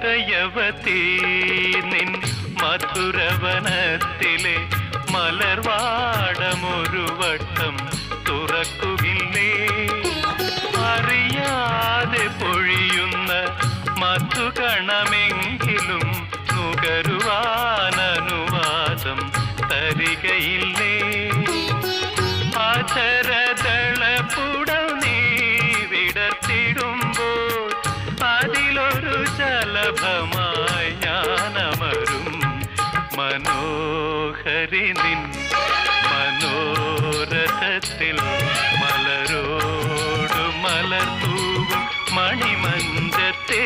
ഹൃദയവതീ നിൻ മധുരവനത്തിലെ മലർവാടമൊരു വട്ടം തുറക്കുകില്ലേ? അറിയാതെ പൊഴിയുന്ന മധുകണമെങ്കിലും നുകരുവാനനുവാദം തരികയില്ലേ? അധരദളപുടം നീ വിടർത്തിടുമ്പോൾ അതിലൊരു ശലഭമായി ഞാനമരും. മനോഹരി നിൻ മനോരഥത്തിൽ മലരോട് മലർത്തൂവും മണിമഞ്ചത്തേ